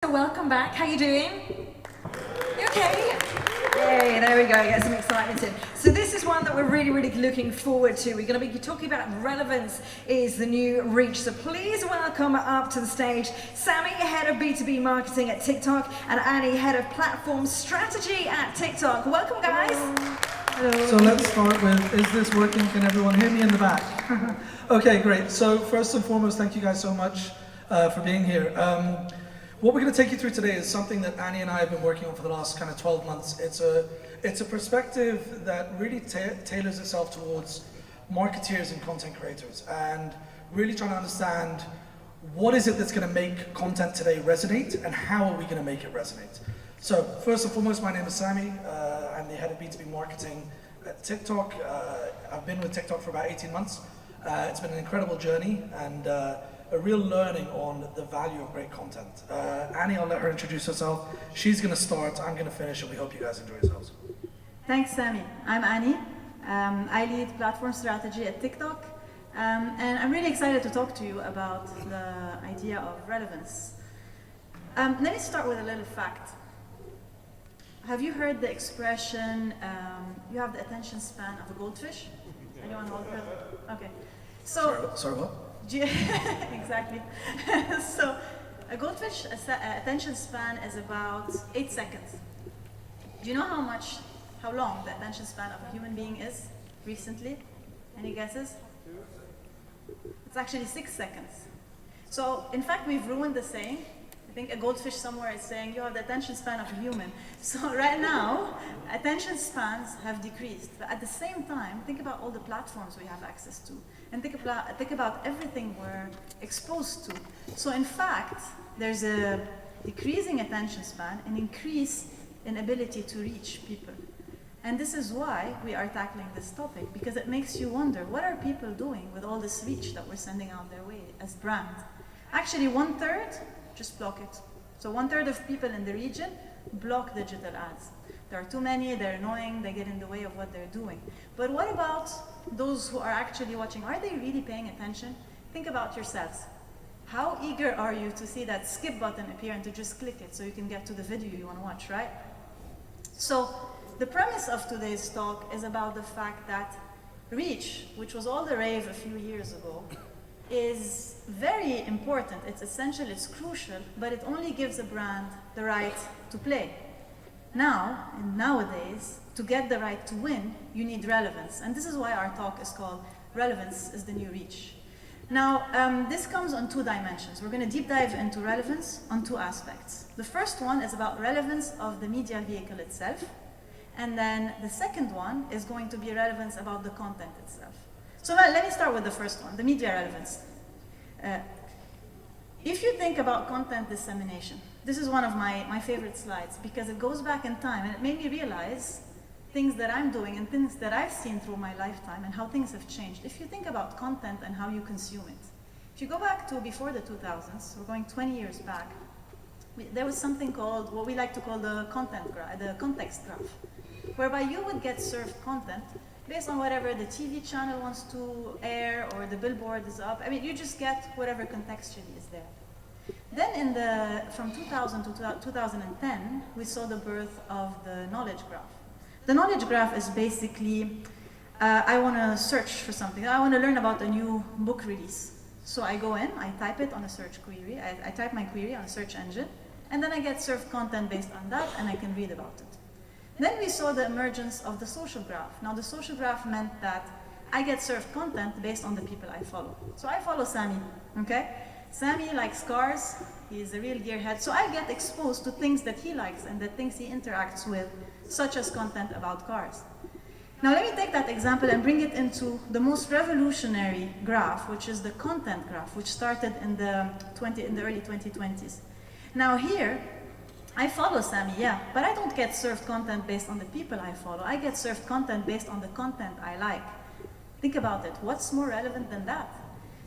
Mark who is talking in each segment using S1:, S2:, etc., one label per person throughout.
S1: So welcome back. How you doing? You okay? Yay, there we go. Get some excitement in. So this is one that we're really looking forward to. We're going to be talking about relevance is the new reach. So please welcome up to the stage Sammy, head of B2B marketing at TikTok, and Annie, head of platform strategy at TikTok. Welcome, guys.
S2: Hello. So let's start with, is this working? Can everyone hear me in the back? Okay, great. So first and foremost, thank you guys so much for being here. What we're going to take you through today is something that Annie and I have been working on for the last kind of 12 months. It's a perspective that really tailors itself towards marketeers and content creators, and really trying to understand what is it that's going to make content today resonate, and how are we going to make it resonate. So first and foremost, my name is Sammy. I'm the head of B2B marketing at TikTok. I've been with TikTok for about 18 months. It's been an incredible journey and a real learning on the value of great content. Annie, I'll let her introduce herself. She's going to start, I'm going to finish, and we hope you guys enjoy yourselves.
S3: Thanks, Sammy. I'm Annie. I lead platform strategy at TikTok, and I'm really excited to talk to you about the idea of relevance. Let me start with a little fact. Have you heard the expression, you have the attention span of a goldfish? Anyone hold it? Okay. So,
S2: Sorry, what?
S3: Exactly. So a goldfish attention span is about 8 seconds. Do you know how long the attention span of a human being is recently? Any guesses? It's actually 6 seconds. So in fact, we've ruined the saying. I think a goldfish somewhere is saying you have the attention span of a human. So right now, attention spans have decreased. But at the same time, think about all the platforms we have access to. And think about everything we're exposed to. So in fact, there's a decreasing attention span, an increase in ability to reach people. And this is why we are tackling this topic, because it makes you wonder, what are people doing with all this reach that we're sending out their way as brands? Actually, 1/3, just block it. So 1/3 of people in the region block digital ads. There are too many, they're annoying, they get in the way of what they're doing. But what about those who are actually watching? Are they really paying attention? Think about yourselves. How eager are you to see that skip button appear and to just click it so you can get to the video you want to watch, right? So the premise of today's talk is about the fact that reach, which was all the rave a few years ago, is very important. It's essential, it's crucial, but it only gives a brand the right to play. Now, and nowadays, to get the right to win, you need relevance. And this is why our talk is called Relevance is the New Reach. Now, this comes on 2 dimensions. We're going to deep dive into relevance on 2 aspects. The first one is about relevance of the media vehicle itself. And then the second one is going to be relevance about the content itself. So let me start with the first one, the media relevance. If you think about content dissemination, this is one of my favorite slides because it goes back in time and it made me realize things that I'm doing and things that I've seen through my lifetime and how things have changed. If you think about content and how you consume it, if you go back to before the 2000s, we're going 20 years back, there was something called, what we like to call the context graph, whereby you would get served content based on whatever the TV channel wants to air or the billboard is up. I mean, you just get whatever contextually is there. Then from 2000 to 2010, we saw the birth of the knowledge graph. The knowledge graph is basically, I want to search for something. I want to learn about a new book release. So I go in, I type it on a search query. I type my query on a search engine, and then I get served content based on that, and I can read about it. Then we saw the emergence of the social graph. Now the social graph meant that I get served content based on the people I follow. So I follow Sammy, okay? Sammy likes cars, he's a real gearhead, so I get exposed to things that he likes and the things he interacts with, such as content about cars. Now let me take that example and bring it into the most revolutionary graph, which is the content graph, which started in the early 2020s. Now here, I follow Sammy, yeah, but I don't get served content based on the people I follow. I get served content based on the content I like. Think about it. What's more relevant than that?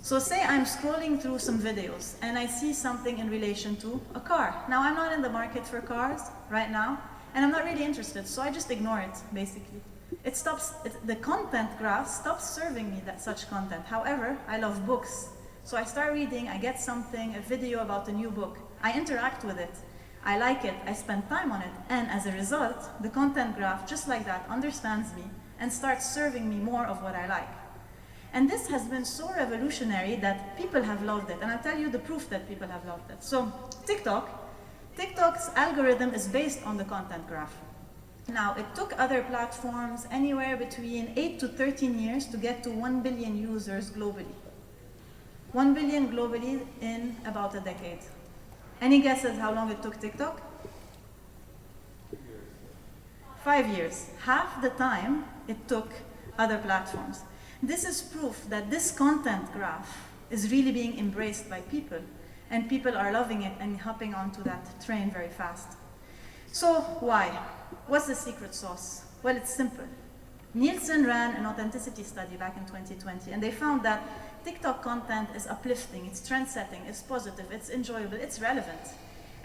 S3: So say I'm scrolling through some videos and I see something in relation to a car. Now I'm not in the market for cars right now, and I'm not really interested, so I just ignore it, basically. The content graph stops serving me such content. However, I love books. So I start reading, I get something, a video about a new book. I interact with it. I like it, I spend time on it, and as a result, the content graph, just like that, understands me and starts serving me more of what I like. And this has been so revolutionary that people have loved it, and I'll tell you the proof that people have loved it. So TikTok's algorithm is based on the content graph. Now, it took other platforms anywhere between 8 to 13 years to get to 1 billion users globally. 1 billion globally in about a decade. Any guesses how long it took TikTok? 5 years. Half the time it took other platforms. This is proof that this content graph is really being embraced by people, and people are loving it and hopping onto that train very fast. So why? What's the secret sauce? Well, it's simple. Nielsen ran an authenticity study back in 2020, and they found that TikTok content is uplifting, it's trend-setting, it's positive, it's enjoyable, it's relevant.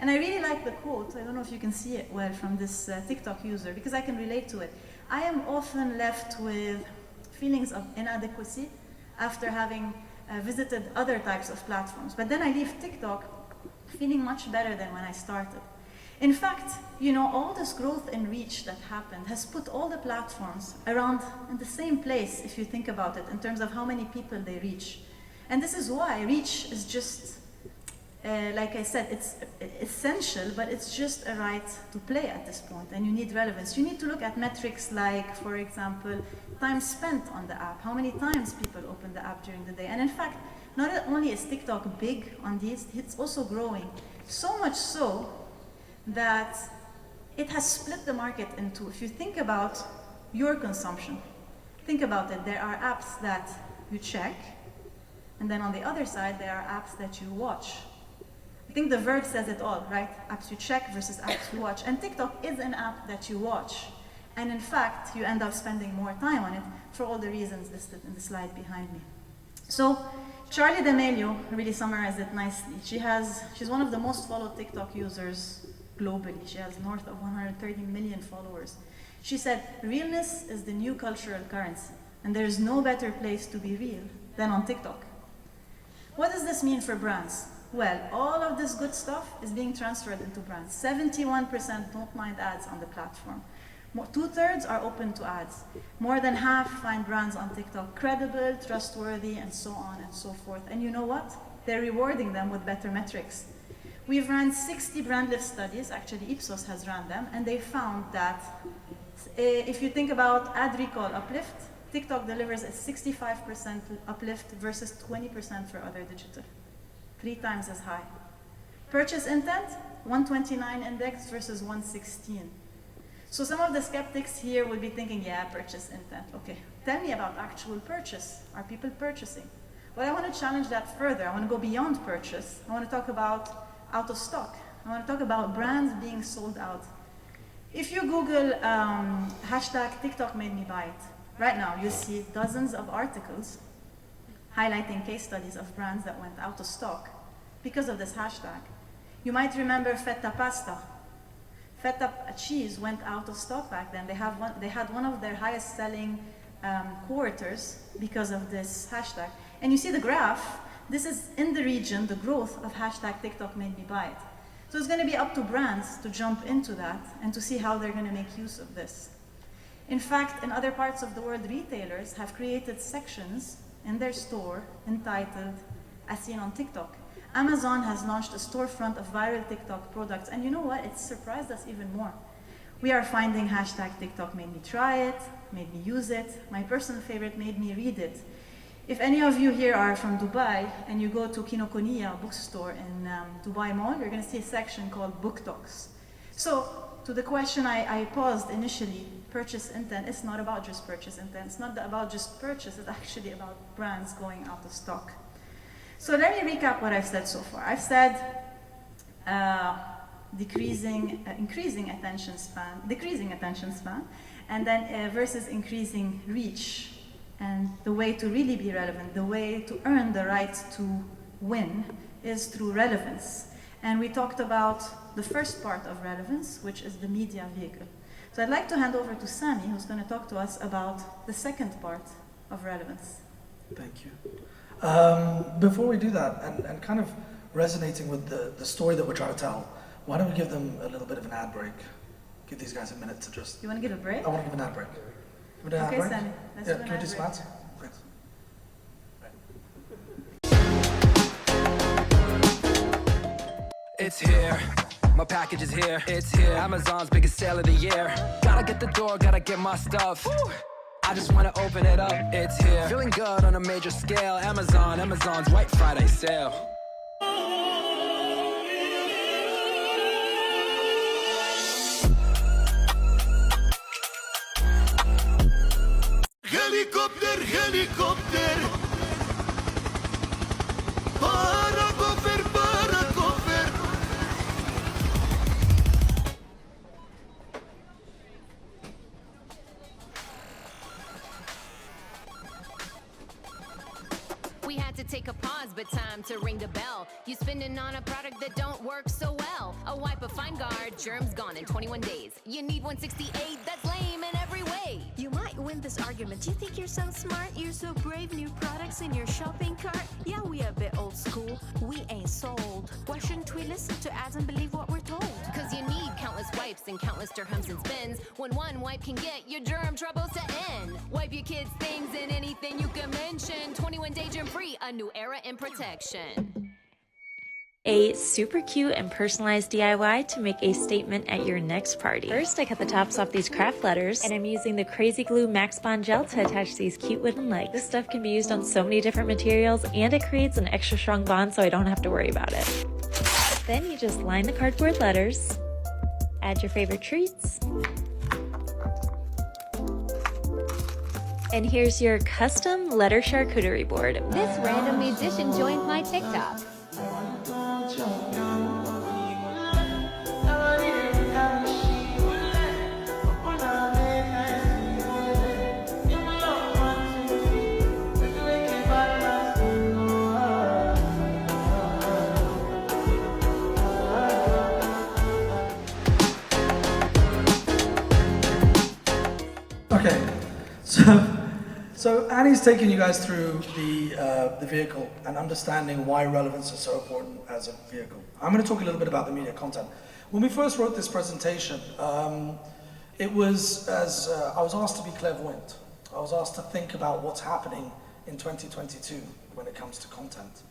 S3: And I really like the quote, I don't know if you can see it well, from this TikTok user, because I can relate to it. I am often left with feelings of inadequacy after having visited other types of platforms. But then I leave TikTok feeling much better than when I started. In fact, you know, all this growth and reach that happened has put all the platforms around in the same place, if you think about it, in terms of how many people they reach. And this is why reach is just, like I said, it's essential, but it's just a right to play at this point, and you need relevance. You need to look at metrics like, for example, time spent on the app, how many times people open the app during the day. And in fact, not only is TikTok big on these, it's also growing. So much so that it has split the market in two. If you think about your consumption, think about it. There are apps that you check, and then on the other side, there are apps that you watch. I think the verb says it all, right? Apps you check versus apps you watch. And TikTok is an app that you watch. And in fact, you end up spending more time on it for all the reasons listed in the slide behind me. So Charli D'Amelio really summarized it nicely. She's one of the most followed TikTok users globally. She has north of 130 million followers. She said, realness is the new cultural currency, and there is no better place to be real than on TikTok. What does this mean for brands? Well, all of this good stuff is being transferred into brands. 71% don't mind ads on the platform. 2/3 are open to ads. More than half find brands on TikTok credible, trustworthy, and so on and so forth. And you know what? They're rewarding them with better metrics. We've run 60 brand lift studies, actually Ipsos has run them, and they found that if you think about ad recall uplift, TikTok delivers a 65% uplift versus 20% for other digital. 3 times as high. Purchase intent, 129 index versus 116. So some of the skeptics here will be thinking, yeah, purchase intent. Okay, tell me about actual purchase. Are people purchasing? Well, I want to challenge that further. I want to go beyond purchase. I want to talk about out of stock. I want to talk about brands being sold out. If you Google hashtag TikTok made me buy it, right now you see dozens of articles highlighting case studies of brands that went out of stock because of this hashtag. You might remember feta pasta. Feta cheese went out of stock back then. They had one of their highest selling quarters because of this hashtag. And you see the graph. This is in the region, the growth of hashtag TikTok made me buy it. So it's going to be up to brands to jump into that and to see how they're going to make use of this. In fact, in other parts of the world, retailers have created sections in their store entitled As Seen on TikTok. Amazon has launched a storefront of viral TikTok products, and you know what? It's surprised us even more. We are finding hashtag TikTok made me try it, made me use it. My personal favorite, made me read it. If any of you here are from Dubai and you go to Kinokuniya bookstore in Dubai Mall, you're going to see a section called Book Talks. So to the question I paused initially, purchase intent, it's not about just purchase intent. It's not about just purchase, it's actually about brands going out of stock. So let me recap what I've said so far. I've said increasing attention span, and then versus increasing reach. And the way to really be relevant, the way to earn the right to win is through relevance. And we talked about the first part of relevance, which is the media vehicle. So I'd like to hand over to Sami, who's going to talk to us about the second part of relevance.
S2: Thank you. Before we do that, and kind of resonating with the story that we're trying to tell why don't we give them a little bit of an ad break? Give these guys a minute to just...
S3: You want to give a break?
S2: I want to give an ad break. Can we do an ad
S3: Okay,
S2: break?
S3: Sammy, let's
S2: Yeah,
S3: do an
S2: can we
S3: ad
S2: do some
S3: break.
S2: ads? Thanks.
S4: It's here, my package is here, it's here. Amazon's biggest sale of the year. Gotta get the door, gotta get my stuff. I just wanna open it up, it's here. Feeling good on a major scale. Amazon's White Friday sale.
S5: Helicopter, helicopter. Paracofer, paracofer.
S6: We had to take a pause, but time to ring the bell. You spending on a product that don't work so well. A wipe, a fine guard, germs gone in 21 days. You need 168, that's lame in every way.
S7: You might win this argument. You think you're so smart, you're so brave. New products in your shopping cart. Yeah, we a bit old school. We ain't sold. Why shouldn't we listen to ads and believe what we're told?
S6: Cause you need countless wipes and countless dirhams and spins. When one wipe can get your germ troubles to end. Wipe your kids' things and anything you can mention. 21 day germ free, a new era in protection.
S8: A super cute and personalized DIY to make a statement at your next party. First, I cut the tops off these craft letters, and I'm using the Crazy Glue Max Bond Gel to attach these cute wooden legs. This stuff can be used on so many different materials, and it creates an extra strong bond so I don't have to worry about it. Then you just line the cardboard letters, add your favorite treats, and here's your custom letter charcuterie board.
S9: This random musician joined my TikTok.
S2: Okay, so Annie's taking you guys through the vehicle and understanding why relevance is so important as a vehicle. I'm going to talk a little bit about the media content. When we first wrote this presentation, it was as I was asked to be clairvoyant. I was asked to think about what's happening in 2022 when it comes to content.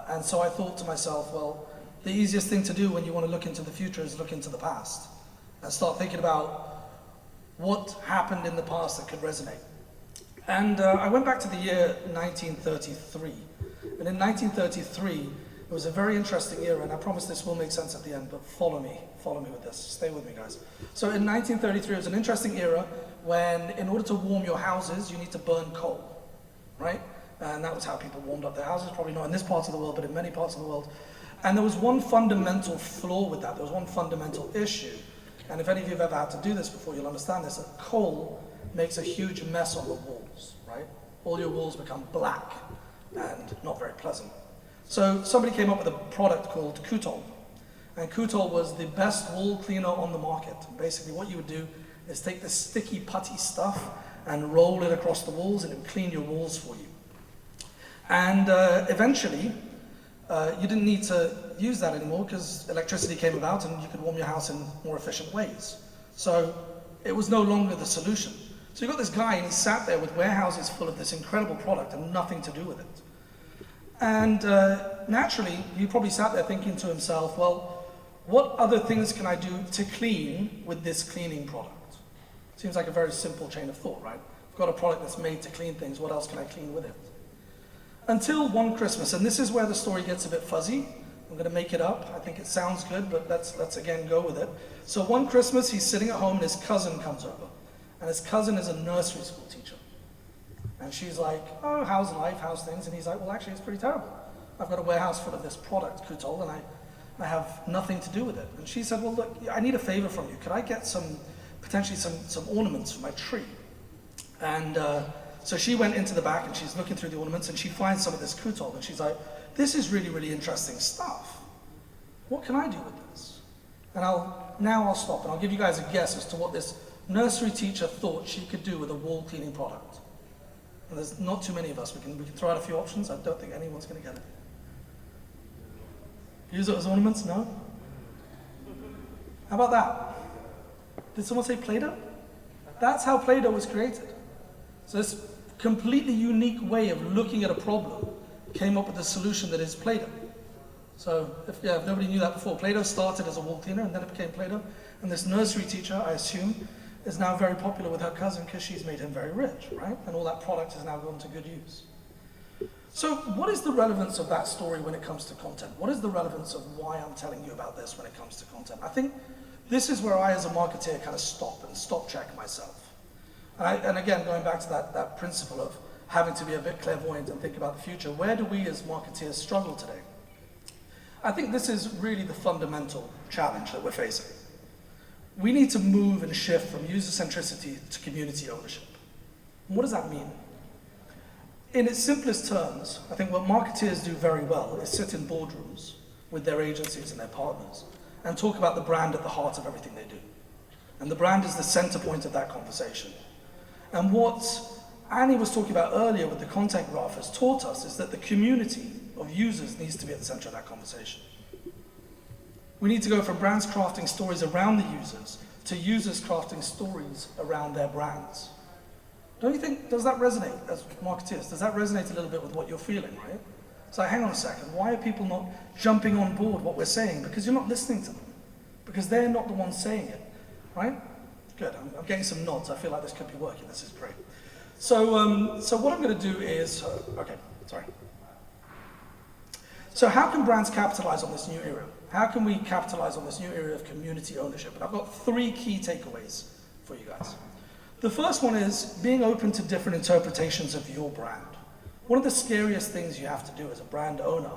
S2: And so I thought to myself, well, the easiest thing to do when you want to look into the future is look into the past and start thinking about what happened in the past that could resonate. And I went back to the year 1933. And in 1933, it was a very interesting era, and I promise this will make sense at the end, but follow me with this. Stay with me, guys. So in 1933, it was an interesting era when, in order to warm your houses, you need to burn coal, right? And that was how people warmed up their houses, probably not in this part of the world, but in many parts of the world. And there was one fundamental flaw with that. There was one fundamental issue. And if any of you have ever had to do this before, you'll understand this, that coal makes a huge mess on the walls, right? All your walls become black and not very pleasant. So somebody came up with a product called Kutol. And Kutol was the best wall cleaner on the market. Basically what you would do is take this sticky putty stuff and roll it across the walls, and it would clean your walls for you. And eventually, you didn't need to use that anymore because electricity came about and you could warm your house in more efficient ways. So it was no longer the solution. So you got this guy and he sat there with warehouses full of this incredible product and nothing to do with it. And naturally, he probably sat there thinking to himself, well, what other things can I do to clean with this cleaning product? Seems like a very simple chain of thought, right? I've got a product that's made to clean things, what else can I clean with it? Until one Christmas, and this is where the story gets a bit fuzzy. I'm going to make it up. I think it sounds good, but let's again go with it. So one Christmas, he's sitting at home and his cousin comes over. And his cousin is a nursery school teacher. And she's like, oh, how's life, how's things? And he's like, well, actually, it's pretty terrible. I've got a warehouse full of this product, Kutol, and I have nothing to do with it. And she said, well, look, I need a favor from you. Could I get potentially some ornaments for my tree? And so she went into the back and she's looking through the ornaments and she finds some of this Kutol and she's like, this is really, really interesting stuff. What can I do with this? And I'll stop and I'll give you guys a guess as to what this nursery teacher thought she could do with a wall cleaning product. And there's not too many of us. We can throw out a few options. I don't think anyone's going to get it. Use it as ornaments? No? How about that? Did someone say Play-Doh? That's how Play-Doh was created. So this completely unique way of looking at a problem came up with the solution that is Play-Doh. So if nobody knew that before, Play-Doh started as a wall cleaner and then it became Play-Doh. And this nursery teacher, I assume, is now very popular with her cousin because she's made him very rich, right? And all that product has now gone to good use. So what is the relevance of that story when it comes to content? What is the relevance of why I'm telling you about this when it comes to content? I think this is where I, as a marketeer, kind of stop check myself. And again, going back to that principle of having to be a bit clairvoyant and think about the future, where do we as marketeers struggle today? I think this is really the fundamental challenge that we're facing. We need to move and shift from user centricity to community ownership. And what does that mean? In its simplest terms, I think what marketeers do very well is sit in boardrooms with their agencies and their partners and talk about the brand at the heart of everything they do. And the brand is the center point of that conversation. And what Annie was talking about earlier with the content graph has taught us is that the community of users needs to be at the center of that conversation. We need to go from brands crafting stories around the users to users crafting stories around their brands. Don't you think, does that resonate as marketeers? Does that resonate a little bit with what you're feeling, right? So hang on a second, why are people not jumping on board what we're saying? Because you're not listening to them. Because they're not the ones saying it, right? Good, I'm getting some nods. I feel like this could be working, this is great. So what I'm gonna do is, So how can brands capitalize on this new era? How can we capitalize on this new era of community ownership? And I've got 3 key takeaways for you guys. The first one is being open to different interpretations of your brand. One of the scariest things you have to do as a brand owner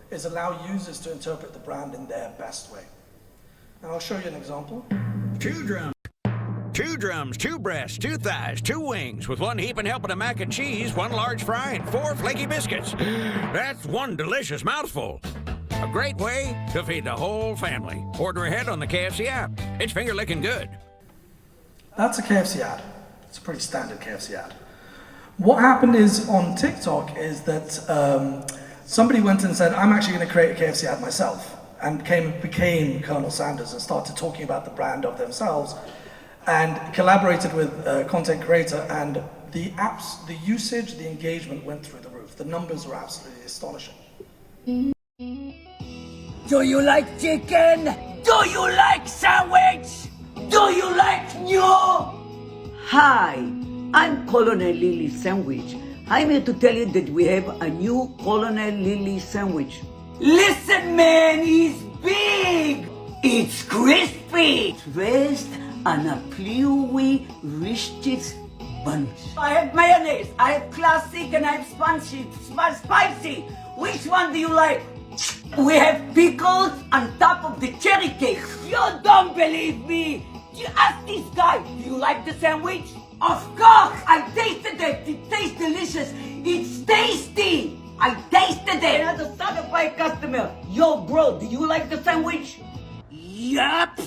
S2: is allow users to interpret the brand in their best way. And I'll show you an example.
S10: 2 drums, 2 breasts, 2 thighs, 2 wings, with 1 heaping helping of mac and cheese, 1 large fry, and 4 flaky biscuits. That's 1 delicious mouthful. A great way to feed the whole family. Order ahead on the KFC app. It's finger-licking good.
S2: That's a KFC ad. It's a pretty standard KFC ad. What happened is on TikTok is that somebody went and said, I'm actually going to create a KFC ad myself, and became Colonel Sanders and started talking about the brand of themselves and collaborated with a content creator, and the usage, the engagement went through the roof. The numbers were absolutely astonishing.
S11: Do you like chicken? Do you like sandwich? Do you like new?
S12: Hi, I'm Colonel Lily Sandwich. I'm here to tell you that we have a new Colonel Lily Sandwich.
S11: Listen, man, it's big. It's crispy.
S12: It's dressed on a fluey, rich bunch.
S11: I have mayonnaise, I have classic, and I have spicy. Which one do you like? We have pickles on top of the cherry cake. You don't believe me. You ask this guy, do you like the sandwich? Of course, I tasted it. It tastes delicious. It's tasty. I tasted it.
S12: As a certified customer, yo bro, do you like the sandwich?
S11: Yup.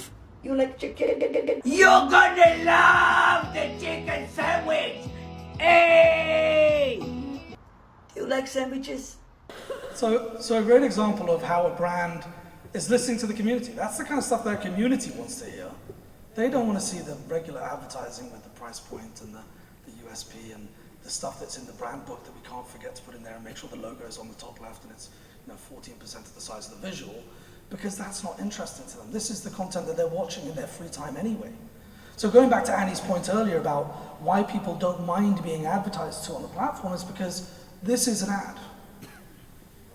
S12: You like chicken?
S11: You're gonna love the chicken sandwich. Hey!
S12: Do you like sandwiches?
S2: So a great example of how a brand is listening to the community. That's the kind of stuff their community wants to hear. They don't want to see the regular advertising with the price point and the USP and the stuff that's in the brand book that we can't forget to put in there and make sure the logo is on the top left and it's 14% of the size of the visual, because that's not interesting to them. This is the content that they're watching in their free time anyway. So going back to Annie's point earlier about why people don't mind being advertised to on the platform is because this is an ad.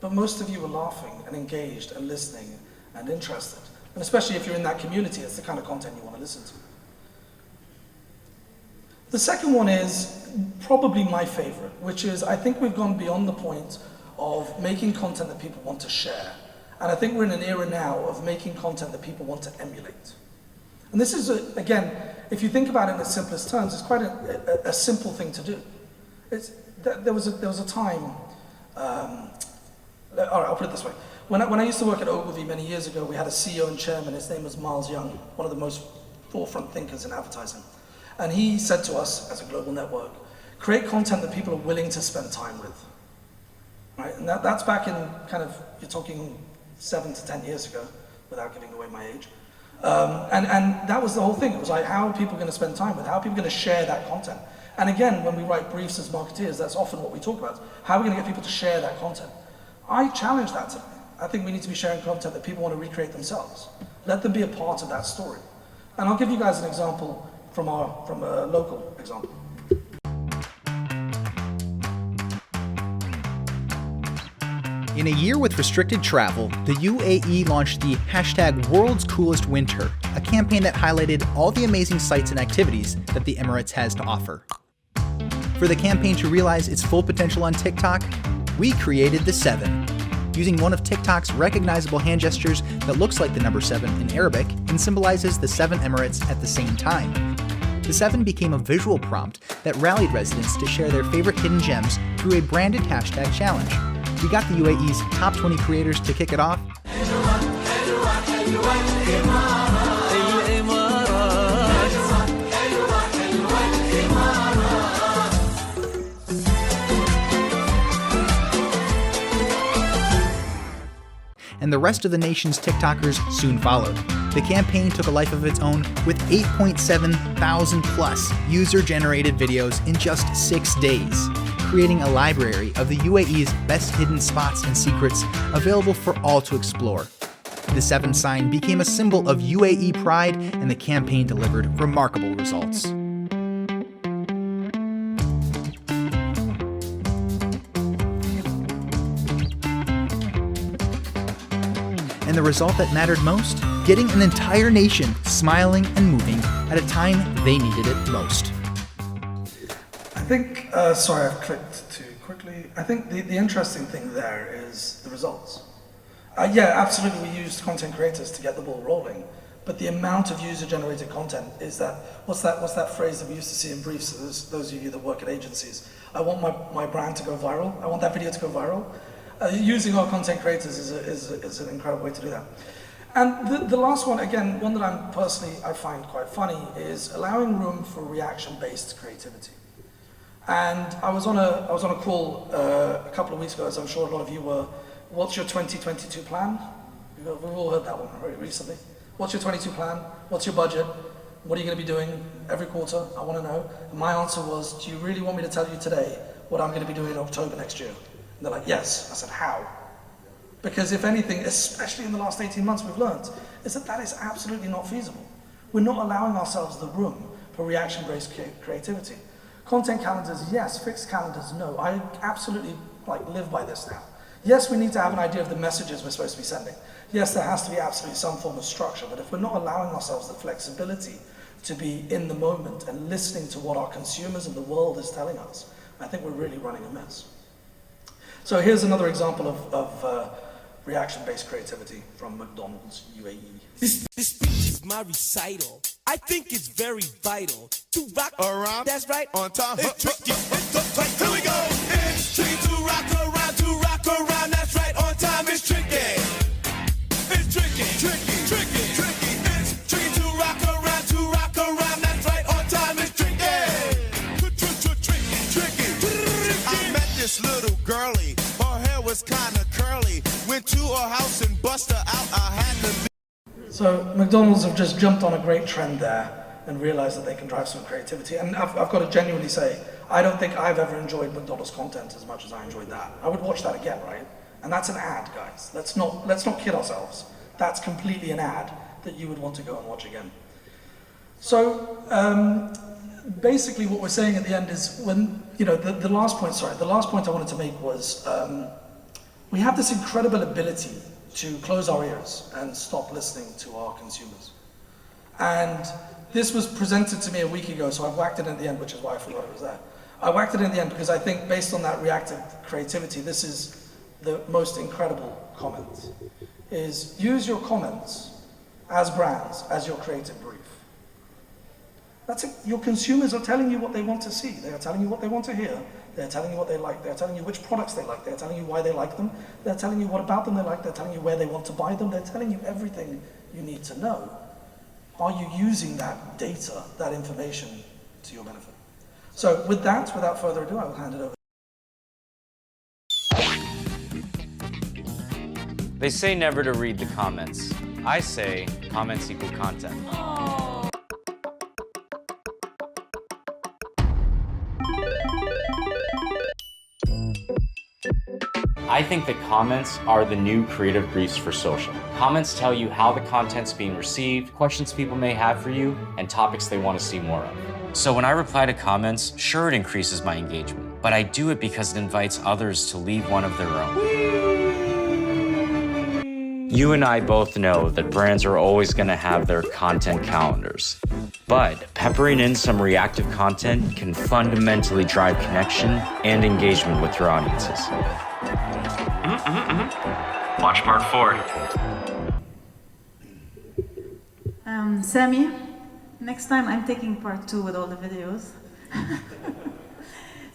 S2: But most of you are laughing and engaged and listening and interested. And especially if you're in that community, it's the kind of content you want to listen to. The second one is probably my favorite, which is I think we've gone beyond the point of making content that people want to share. And I think we're in an era now of making content that people want to emulate. And this is, again, if you think about it in its simplest terms, it's quite a simple thing to do. There was a time, all right, I'll put it this way. When I used to work at Ogilvy many years ago, we had a CEO and chairman. His name was Miles Young, one of the most forefront thinkers in advertising. And he said to us, as a global network, create content that people are willing to spend time with. Right? And that's back in kind of, you're talking 7 to 10 years ago, without giving away my age. And that was the whole thing. It was like, how are people going to spend time with? How are people going to share that content? And again, when we write briefs as marketeers, that's often what we talk about. How are we going to get people to share that content? I challenge that today. I think we need to be sharing content that people want to recreate themselves. Let them be a part of that story. And I'll give you guys an example from a local example.
S13: In a year with restricted travel, the UAE launched the #WorldsCoolestWinter, a campaign that highlighted all the amazing sights and activities that the Emirates has to offer. For the campaign to realize its full potential on TikTok, we created the 7, using one of TikTok's recognizable hand gestures that looks like the number 7 in Arabic and symbolizes the 7 Emirates at the same time. The 7 became a visual prompt that rallied residents to share their favorite hidden gems through a branded hashtag challenge. We got the UAE's top 20 creators to kick it off. And the rest of the nation's TikTokers soon followed. The campaign took a life of its own with 8.7 thousand plus user-generated videos in just 6 days, creating a library of the UAE's best hidden spots and secrets available for all to explore. The 7 sign became a symbol of UAE pride, and the campaign delivered remarkable results. And the result that mattered most? Getting an entire nation smiling and moving at a time they needed it most.
S2: I think, sorry, I've clicked too quickly. I think the interesting thing there is the results. Yeah, absolutely, we used content creators to get the ball rolling, but the amount of user-generated content is that, what's that phrase that we used to see in briefs, those of you that work at agencies? I want my brand to go viral, I want that video to go viral. Using our content creators is an incredible way to do that. And the last one, again, one that I find quite funny, is allowing room for reaction-based creativity. And I was on a call a couple of weeks ago, as I'm sure a lot of you were. What's your 2022 plan? We've all heard that one very recently. What's your 22 plan? What's your budget? What are you going to be doing every quarter? I want to know. And my answer was, do you really want me to tell you today what I'm going to be doing in October next year? And they're like, yes. I said, how? Because if anything, especially in the last 18 months, we've learned is that is absolutely not feasible. We're not allowing ourselves the room for reaction-based creativity. Content calendars, yes. Fixed calendars, no. I absolutely live by this now. Yes, we need to have an idea of the messages we're supposed to be sending. Yes, there has to be absolutely some form of structure, but if we're not allowing ourselves the flexibility to be in the moment and listening to what our consumers and the world is telling us, I think we're really running a mess. So here's another example of reaction-based creativity from McDonald's UAE.
S5: This speech is my recital. I think it's very vital to rock around. That's right, on time. It's tricky. It's right. Here we go. It's tricky to rock around. To rock around. That's right, on time. It's tricky. It's tricky. Tricky. Tricky. Tricky. It's tricky to rock around. To rock around. That's right, on time. It's tricky. Tricky. I met this little girlie. Her hair was kind of curly. Went to her house and bust her out. I had to.
S2: So McDonald's have just jumped on a great trend there and realized that they can drive some creativity. And I've got to genuinely say, I don't think I've ever enjoyed McDonald's content as much as I enjoyed that. I would watch that again, right? And that's an ad, guys. Let's not kid ourselves. That's completely an ad that you would want to go and watch again. So basically what we're saying at the end is when, the last point I wanted to make was we have this incredible ability to close our ears and stop listening to our consumers. And this was presented to me a week ago, so I whacked it in the end, which is why I forgot it was there. I whacked it in the end because I think based on that reactive creativity, this is the most incredible comment, is use your comments as brands, as your creative brief. That's it. Your consumers are telling you what they want to see. They are telling you what they want to hear. They're telling you what they like. They're telling you which products they like. They're telling you why they like them. They're telling you what about them they like. They're telling you where they want to buy them. They're telling you everything you need to know. Are you using that data, that information to your benefit? So with that, without further ado, I will hand it over.
S14: They say never to read the comments, I say comments equal content. I think that comments are the new creative briefs for social. Comments tell you how the content's being received, questions people may have for you, and topics they want to see more of. So when I reply to comments, sure, it increases my engagement, but I do it because it invites others to leave one of their own. You and I both know that brands are always going to have their content calendars, but peppering in some reactive content can fundamentally drive connection and engagement with your audiences. Watch part 4.
S3: Sammy, next time I'm taking part 2 with all the videos.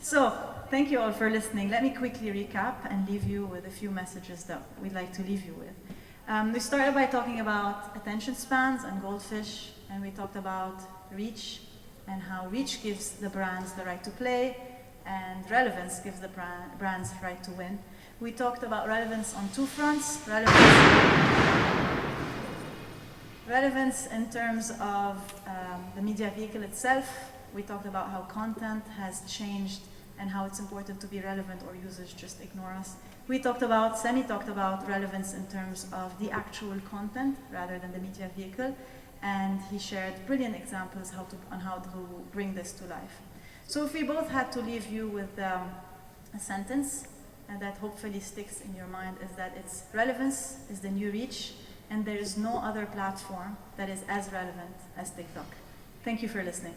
S3: So, thank you all for listening. Let me quickly recap and leave you with a few messages that we'd like to leave you with. We started by talking about attention spans and goldfish, and we talked about reach and how reach gives the brands the right to play, and relevance gives the brands the right to win. We talked about relevance on 2 fronts. Relevance in terms of the media vehicle itself. We talked about how content has changed and how it's important to be relevant or users just ignore us. Semi talked about relevance in terms of the actual content rather than the media vehicle, and he shared brilliant examples on how to bring this to life. So if we both had to leave you with a sentence and that hopefully sticks in your mind, is that it's relevance is the new reach, and there is no other platform that is as relevant as TikTok. Thank you for listening.